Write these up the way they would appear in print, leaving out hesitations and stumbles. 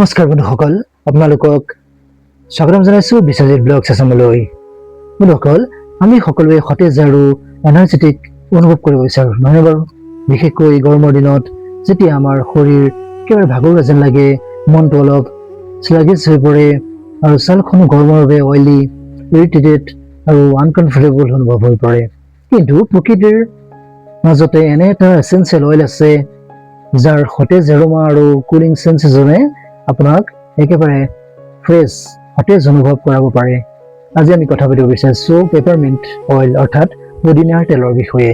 নমস্কাৰ বন্ধুসকল, আপোনালোকক স্বাগতম জনাইছোঁ বিশ্বজিৎ ব্লগ চেচনলৈ। বন্ধুসকল, আমি সকলোৱে সতেজ আৰু এনাৰ্জেটিক অনুভৱ কৰিব বিচাৰোঁ, নহয় বাৰু? বিশেষকৈ গৰমৰ দিনত যেতিয়া আমাৰ শৰীৰ একেবাৰে ভাগৰুৱা যেন লাগে, মনটো অলপ শ্লাগিছ হৈ পৰে আৰু ছালখনো গৰমৰ বাবে অইলি, ইৰিটেটেড আৰু আনকমফৰ্টেবল অনুভৱ হৈ পৰে। কিন্তু প্ৰকৃতিৰ মাজতে এনে এটা এচেঞ্চিয়েল অইল আছে যাৰ সতেজ এৰোমা আৰু কুলিং সেন্সেশনে আপোনাক একেবাৰে ফ্ৰেছ সতেজ অনুভৱ কৰাব পাৰে। আজি আমি কথা পাতিব বিচাৰিছোঁ পেপাৰমিণ্ট অইল অৰ্থাৎ পুদিনাৰ তেলৰ বিষয়ে।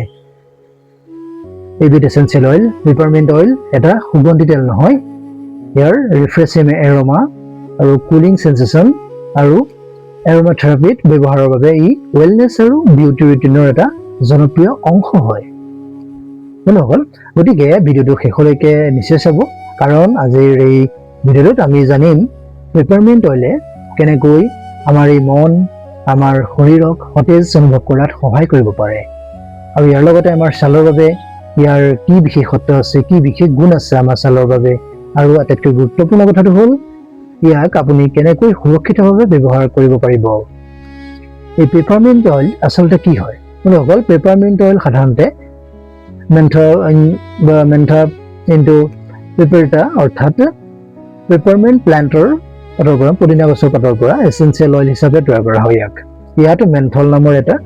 এইবিধ এচেঞ্চিয়েল অইল পেপাৰমিণ্ট অইল এটা সুগন্ধি তেল নহয়। ইয়াৰ ৰিফ্ৰেছিং এৰোমা আৰু কুলিং সেন্সেশন আৰু এৰোমা থেৰাপিত ব্যৱহাৰৰ বাবে ই ৱেলনেছ আৰু বিউটি ৰুটিনৰ এটা জনপ্ৰিয় অংশ হয়। বন্ধুসকল, গতিকে ভিডিঅ'টো শেষলৈকে নিশ্চয় চাব, কাৰণ আজিৰ এই ভিডিঅ'টোত আমি জানিম পেপাৰমিণ্ট অইলে কেনেকৈ আমাৰ এই মন, আমাৰ শৰীৰক সতেজ অনুভৱ কৰাত সহায় কৰিব পাৰে আৰু ইয়াৰ লগতে আমাৰ ছালৰ বাবে ইয়াৰ কি বিশেষত্ব আছে, কি বিশেষ গুণ আছে আমাৰ ছালৰ বাবে, আৰু আটাইতকৈ গুৰুত্বপূৰ্ণ কথাটো হ'ল ইয়াক আপুনি কেনেকৈ সুৰক্ষিতভাৱে ব্যৱহাৰ কৰিব পাৰিব। এই পেপাৰমিণ্ট অইল আচলতে কি হয়? বন্ধুসকল, পেপাৰমিণ্ট অইল সাধাৰণতে মেন্থা ইনটু পেপাৰিটা অৰ্থাৎ পেপাৰমিণ্ট প্লাণ্টৰ পাতৰ পৰা, পুদিনা গছৰ পাতৰ পৰা এচেঞ্চিয়েল অইল হিচাপে তৈয়াৰ কৰা হয়। ইয়াত মেন্থল নামৰ এটা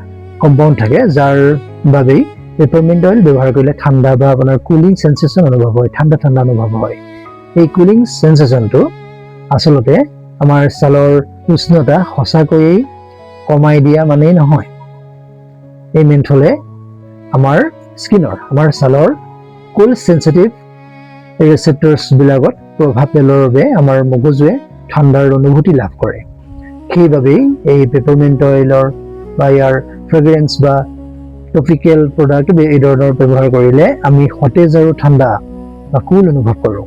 কম্পাউণ্ড থাকে, যাৰ বাবেই পেপাৰমিণ্ট অইল ব্যৱহাৰ কৰিলে ঠাণ্ডা বা আপোনাৰ কুলিং সেন্সেশন অনুভৱ হয়, ঠাণ্ডা ঠাণ্ডা অনুভৱ হয়। এই কুলিং সেন্সেশনটো আচলতে আমাৰ ছালৰ উষ্ণতা সঁচাকৈয়ে কমাই দিয়া মানেই নহয়। এই মেন্থলে আমাৰ স্কিনৰ, আমাৰ ছালৰ কুল সেন্সিটিভ ৰিচেপ্টৰ্ছ বিলাকত প্ৰভাৱ পেলোৱাৰ বাবে আমাৰ মগজুৱে ঠাণ্ডাৰ অনুভূতি লাভ কৰে। সেইবাবেই এই পেপাৰমিণ্ট অইলৰ বা ইয়াৰ ফ্ৰেগ্ৰেন্স বা টপিকেল প্ৰডাক্ট এই ধৰণৰ ব্যৱহাৰ কৰিলে আমি সতেজ আৰু ঠাণ্ডা বা কুল অনুভৱ কৰোঁ।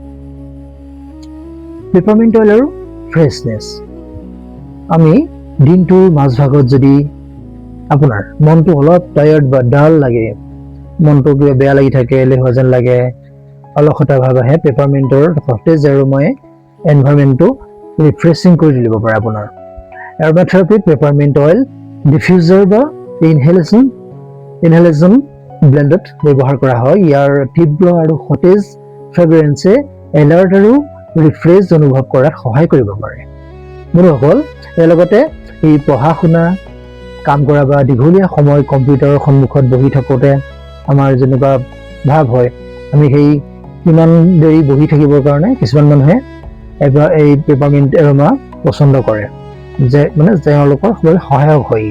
পেপাৰমিণ্ট অইল আৰু ফ্ৰেছনেছ। আমি দিনটোৰ মাজভাগত যদি আপোনাৰ মনটো অলপ টায়াৰ্ড বা ডাল লাগে, মনটো কিবা বেয়া লাগি থাকে, এলেহুৱা যেন লাগে, অলসতা ভাৱ আহে, পেপাৰমিণ্টৰ সতেজ এৰোমাই এনভাইৰনমেণ্টটো ৰিফ্ৰেছিং কৰি তুলিব পাৰে আপোনাৰ। এৰোমা থেৰাপিত পেপাৰমিণ্ট অইল ডিফিউজাৰ বা ইনহেলেশ্যন ব্লেণ্ডত ব্যৱহাৰ কৰা হয়। ইয়াৰ তীব্ৰ আৰু সতেজ ফ্ৰেগ্ৰেন্সে এলাৰ্ট আৰু ৰিফ্ৰেছ অনুভৱ কৰাত সহায় কৰিব পাৰে। বন্ধুসকল, ইয়াৰ লগতে এই পঢ়া শুনা, কাম কৰা বা দীঘলীয়া সময় কম্পিউটাৰৰ সন্মুখত বহি থাকোঁতে আমাৰ যেনেকুৱা ভাৱ হয়, আমি সেই কিমান দেৰি বহি থাকিবৰ কাৰণে কিছুমান মানুহে এবাৰ এই পেপাৰমিণ্ট এৰোমা পচন্দ কৰে, যে মানে তেওঁলোকৰ সহায়ক হয়।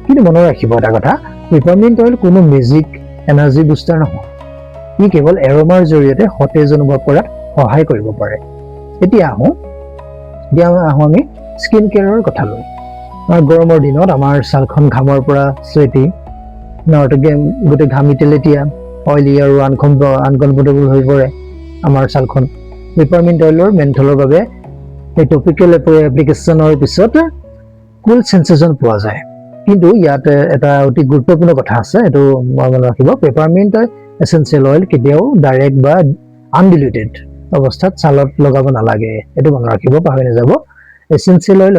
কিন্তু মনত ৰাখিব এটা কথা, পেপাৰমিণ্ট অইল কোনো মেজিক এনাৰ্জি বুষ্টাৰ নহয়। ই কেৱল এৰোমাৰ জৰিয়তে সতেজ অনুভৱ কৰাত সহায় কৰিব পাৰে। এতিয়া আহোঁ আমি স্কিন কেয়াৰৰ কথালৈ। গৰমৰ দিনত আমাৰ ছালখন ঘামৰ পৰা চুৱেটি, গোটেই ঘামি তেলেতীয়া, অইলি আৰু আনকমফৰ্টেবল হৈ পৰে আমাৰ ছালখন। পেপাৰমিণ্ট অইলৰ মেন্থলৰ বাবে এই টপিকেল এপ্লিকেশ্যনৰ পিছত কুল সেন্সেশন পোৱা যায়। কিন্তু ইয়াত এটা অতি গুৰুত্বপূৰ্ণ কথা আছে, এইটো মনত ৰাখিব। পেপাৰমিণ্ট এচেঞ্চিয়েল অইল কেতিয়াও ডাইৰেক্ট বা আনডিলিউটেড অৱস্থাত ছালত লগাব নালাগে, এইটো মনত ৰাখিব, পাহৰি নাযাব। এচেঞ্চিয়েল অইল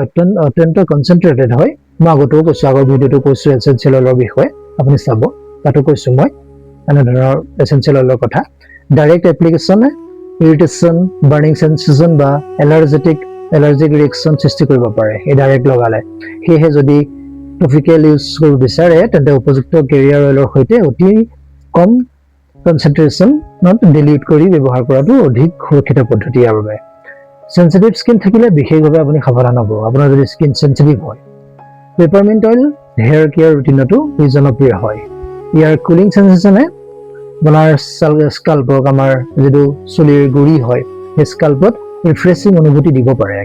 অত্যন্ত কনচেনট্ৰেটেড হয়। মই আগতেও কৈছোঁ, আগৰ ভিডিঅ'টো কৈছোঁ এচেঞ্চিয়েল অইলৰ বিষয়ে, আপুনি চাব, তাতো কৈছোঁ মই এনেধৰণৰ এচেঞ্চিয়েল অইলৰ কথা। ডাইৰেক্ট এপ্লিকেশ্যনে ইৰিটেশ্যন, বাৰ্ণিং সেন্সেশন বা এলাৰ্জিক ৰিয়েকশ্যন সৃষ্টি কৰিব পাৰে এই ডাইৰেক্ট লগালে। সেয়েহে যদি টপিকেল ইউজ কৰিব বিচাৰে, তেন্তে উপযুক্ত কেৰিয়াৰ অইলৰ সৈতে অতি কম কনচেনট্ৰেশ্যনত ডিলিউট কৰি ব্যৱহাৰ কৰাটো অধিক সুৰক্ষিত পদ্ধতি ইয়াৰ বাবে। চেন্সিটিভ স্কিন থাকিলে বিশেষভাৱে আপুনি সাৱধান হ'ব, আপোনাৰ যদি স্কিন চেন্সিটিভ হয়। পেপাৰমিণ্ট অইল হেয়াৰ কেয়াৰ ৰুটিনতো ই জনপ্ৰিয় হয়। ইয়াৰ কুলিং সেন্সেশনে আপোনাৰ স্কাল্পক, আমাৰ যিটো চুলিৰ গুৰি হয়, সেই স্কাল্পত ৰিফ্ৰেছিং অনুভূতি দিব পাৰে।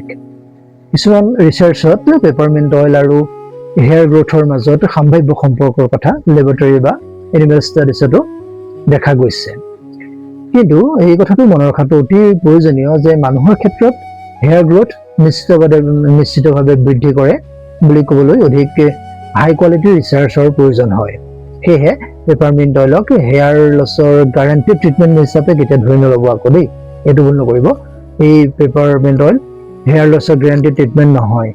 কিছুমান ৰিচাৰ্চত পেপাৰমিণ্ট অইল আৰু হেয়াৰ গ্ৰোথৰ মাজত সাম্ভাৱ্য সম্পৰ্কৰ কথা লেবৰেটৰী বা এনিমেল ষ্টাডিজতো দেখা গৈছে। কিন্তু এই কথাটো মনত ৰখাটো অতি প্ৰয়োজনীয় যে মানুহৰ ক্ষেত্ৰত হেয়াৰ গ্ৰোথ নিশ্চিতভাৱে বৃদ্ধি কৰে বুলি ক'বলৈ অধিক হাই কোৱালিটিৰ ৰিচাৰ্চৰ প্ৰয়োজন হয়। সেয়েহে পেপাৰমিণ্ট অইলক হেয়াৰ লছৰ গ্যাৰাণ্টি ট্ৰিটমেণ্ট হিচাপে কেতিয়া ধৰি নল'ব আকৌ দেই, এইটো ভুল নকৰিব। এই পেপাৰমেণ্ট অইল হেয়াৰ লছৰ গেৰাণ্টি ট্ৰিটমেণ্ট নহয়।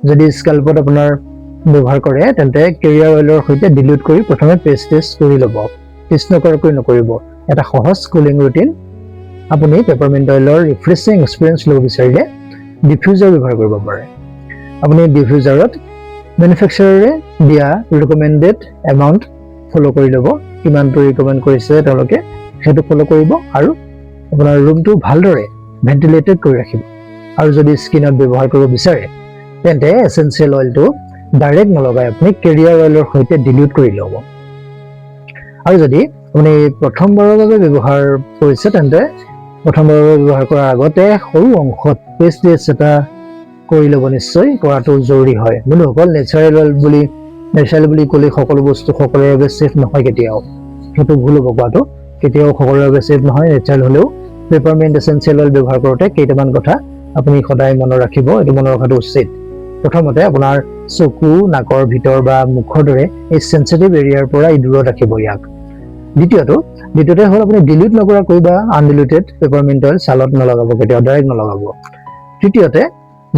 যদি স্কেল্পত আপোনাৰ ব্যৱহাৰ কৰে তেন্তে কেৰিয়াৰ অইলৰ সৈতে ডিলিউট কৰি প্ৰথমে পেষ্ট টেষ্ট কৰি ল'ব। টেষ্ট নকৰাকৈ নকৰিব। এটা সহজ কুলিং ৰুটিন। আপুনি পেপাৰমেণ্ট অইলৰ ৰিফ্ৰেছিং এক্সপিৰিয়েঞ্চ ল'ব বিচাৰিলে ডিফিউজাৰ ব্যৱহাৰ কৰিব পাৰে। আপুনি ডিফিউজাৰত মেনুফেকচাৰাৰে দিয়া ৰিকমেণ্ডেড এমাউণ্ট ফ'ল' কৰি ল'ব। কিমানটো ৰিকমেণ্ড কৰিছে তেওঁলোকে সেইটো ফ'ল' কৰিব আৰু আপোনাৰ ৰুমটো ভালদৰে ভেণ্টিলেটেড কৰি ৰাখিব। আৰু যদি স্কিনত ব্যৱহাৰ কৰিব বিচাৰে তেন্তে এচেঞ্চিয়েল অইলটো ডাইৰেক্ট নলগাই আপুনি কেৰিয়াৰ অইলৰ সৈতে ডিলিউট কৰি ল'ব। আৰু যদি আপুনি প্ৰথমবাৰৰ বাবে ব্যৱহাৰ কৰিছে তেন্তে প্ৰথমবাৰৰ বাবে ব্যৱহাৰ কৰাৰ আগতে সৰু অংশত পেষ্ট টেষ্ট এটা কৰি ল'ব। নিশ্চয় কৰাটো জৰুৰী হয়। বন্ধুসকল, নেচাৰেল বুলি ক'লে সকলো বস্তু সকলোৰে বাবে ছেফ নহয়। কেতিয়াও সেইটো ভুল হ'ব কোৱাটো। কেতিয়াও সকলোৰে বাবে ছেফ নহয়। নেচাৰেল হ'লেও পেপাৰমেণ্ট এচেঞ্চিয়েল অইল ব্যৱহাৰ কৰোঁতে কেইটামান কথা আপুনি সদায় মনত ৰাখিব। এইটো মনত ৰখাটো উচিত। প্ৰথমতে আপোনাৰ চকু, নাকৰ ভিতৰ বা মুখৰ দৰে এই চেঞ্চিটিভ এৰিয়াৰ পৰা দূৰত ৰাখিব ইয়াক। দ্বিতীয়তে হ'ল আপুনি ডিলিউট নকৰাকৈ বা আনডিলিউটেড পেপাৰমেণ্ট অইল ছালত নলগাব, কেতিয়াও ডাইৰেক্ট নলগাব। তৃতীয়তে,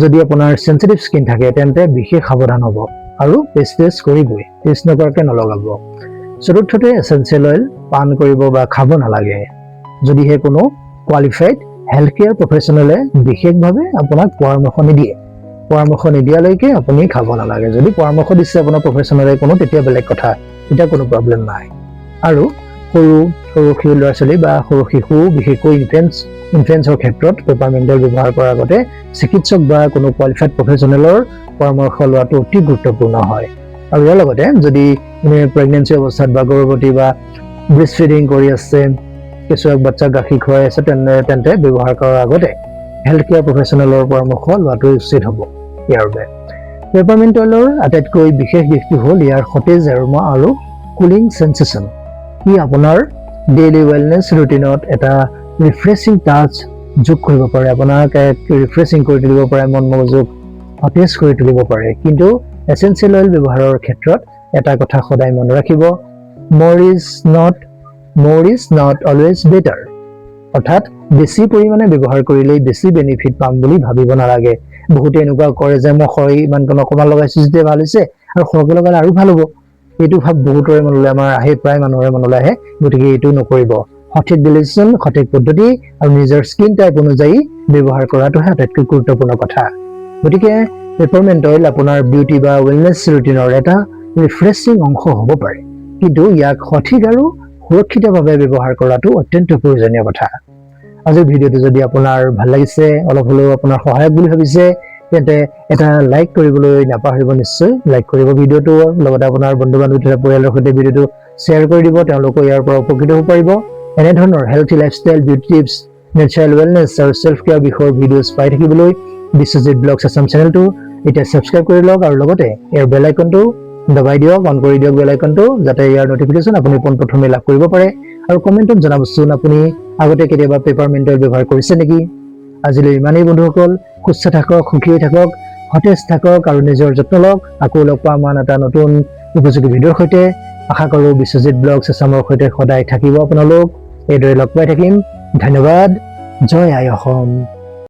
যদি আপোনাৰ চেঞ্চিটিভ স্কিন থাকে তেন্তে বিশেষ সাৱধান হ'ব আৰু পেষ্ট টেষ্ট কৰিবই, টেষ্ট নকৰাকৈ নলগাব। চতুৰ্থতে, এচেঞ্চিয়েল অইল পান কৰিব বা খাব নালাগে যদিহে কোনো কোৱালিফাইড হেল্থ কেয়াৰ প্ৰফেচনেলে বিশেষভাৱে আপোনাক পৰামৰ্শ নিদিয়ে। পৰামৰ্শ নিদিয়ালৈকে আপুনি খাব নালাগে। যদি পৰামৰ্শ দিছে আপোনাৰ প্ৰফেচনেলে কোনো, তেতিয়া বেলেগ কথা, তেতিয়া কোনো প্ৰব্লেম নাই। আৰু সৰু ল'ৰা ছোৱালী বা সৰু শিশু, বিশেষকৈ ইনফেন্টছৰ ক্ষেত্ৰত পেপাৰমেণ্ট অইল ব্যৱহাৰ কৰাৰ আগতে চিকিৎসক বা কোনো কোৱালিফাইড প্ৰফেচনেলৰ পৰামৰ্শ লোৱাটো অতি গুৰুত্বপূৰ্ণ হয়। আৰু ইয়াৰ লগতে যদি প্ৰেগনেঞ্চি অৱস্থাত বা গৰ্ভৱতী বা ব্ৰেষ্ট ফিডিং কৰি আছে, কেঁচুৱাক বাচ্চাক গাখীৰ খুৱাই আছে তেন্তে ব্যৱহাৰ কৰাৰ আগতে হেল্থ কেয়াৰ প্ৰফেচনেলৰ পৰামৰ্শ লোৱাটো উচিত হ'ব। ইয়াৰ বাবে পেপাৰমেণ্ট অইলৰ আটাইতকৈ বিশেষ দিশটো হ'ল ইয়াৰ সতেজ এৰোমা আৰু কুলিং সেন্সেশ্যন। ই আপোনাৰ ডেইলি ৱেলনেছ ৰুটিনত এটা ৰিফ্ৰেছিং টাচ যোগ কৰিব পাৰে। আপোনাক ৰিফ্ৰেছিং কৰি তুলিব পাৰে, মন মগজুক সতেজ কৰি তুলিব পাৰে। কিন্তু এচেঞ্চিয়েল অইল ব্যৱহাৰৰ ক্ষেত্ৰত এটা কথা সদায় মনত ৰাখিব, more is not always better। অৰ্থাৎ বেছি পৰিমাণে ব্যৱহাৰ কৰিলেই বেছি বেনিফিট পাম বুলি ভাবিব নালাগে। বহুতে এনেকুৱা কৰে যে মই ইমানকণ অকণমান লগাইছোঁ যেতিয়া ভাল হৈছে আৰু সৰহকৈ লগালে আৰু ভাল হ'ব। এইটো ভাৱ বহুতৰে মনলৈ আহে, প্ৰায় মানুহৰে মনলৈ আহে। গতিকে এইটো নকৰিব। সঠিক ডিলিউশ্যন, সঠিক পদ্ধতি আৰু নিজৰ স্কিন টাইপ অনুযায়ী ব্যৱহাৰ কৰাটোহে আটাইতকৈ গুৰুত্বপূৰ্ণ কথা। গতিকে পেপাৰমেণ্ট অইল আপোনাৰ বিউটি বা ৱেলনেছ ৰুটিনৰ এটা ৰিফ্ৰেছিং অংশ হ'ব পাৰে, কিন্তু ইয়াক সঠিক আৰু সুৰক্ষিতভাৱে ব্যৱহাৰ কৰাটো অত্যন্ত প্ৰয়োজনীয় কথা। আজিৰ ভিডিঅ'টো যদি আপোনাৰ ভাল লাগিছে, অলপ হ'লেও আপোনাৰ সহায়ক বুলি ভাবিছে, তেন্তে এটা লাইক কৰিবলৈ নাপাহৰিব। নিশ্চয় লাইক কৰিব ভিডিঅ'টো, লগতে আপোনাৰ বন্ধু বান্ধৱী তথা পৰিয়ালৰ সৈতে ভিডিঅ'টো শ্বেয়াৰ কৰি দিব। তেওঁলোকো ইয়াৰ পৰা উপকৃত হ'ব পাৰিব। এনেধৰণৰ healthy lifestyle, beauty tips, natural wellness আৰু চেল্ফ কেয়াৰ বিষয়ৰ ভিডিঅ'জ পাই থাকিবলৈ বিশ্বজিৎ ব্লগছ আছাম চেনেলটো এতিয়া ছাবস্ক্ৰাইব কৰি লওক আৰু লগতে ইয়াৰ বেল আইকনটো দবাই দিয়ক, অন কৰি দিয়ক বেল আইকনটো, যাতে ইয়াৰ নটিফিকেশ্যন আপুনি পোনপ্ৰথমে লাভ কৰিব পাৰে। আৰু কমেণ্টত জনাবচোন আপুনি আগতে কেতিয়াবা পেপাৰমেণ্ট অইল ব্যৱহাৰ কৰিছে নেকি। আজিলৈ ইমানেই বন্ধুসকল। সুস্থ থাকক, সুখী হৈ থাকক, সতেজ থাকক আৰু নিজৰ যত্ন লওক। আকৌ লগ পাম আন এটা নতুন উপযোগী ভিডিঅ'ৰ সৈতে। আশা কৰোঁ বিশ্বজিৎ ব্লগছ আছামৰ সৈতে সদায় থাকিব আপোনালোক। এইদৰে লগ পাই থাকিম। ধন্যবাদ। জয় আই অসম।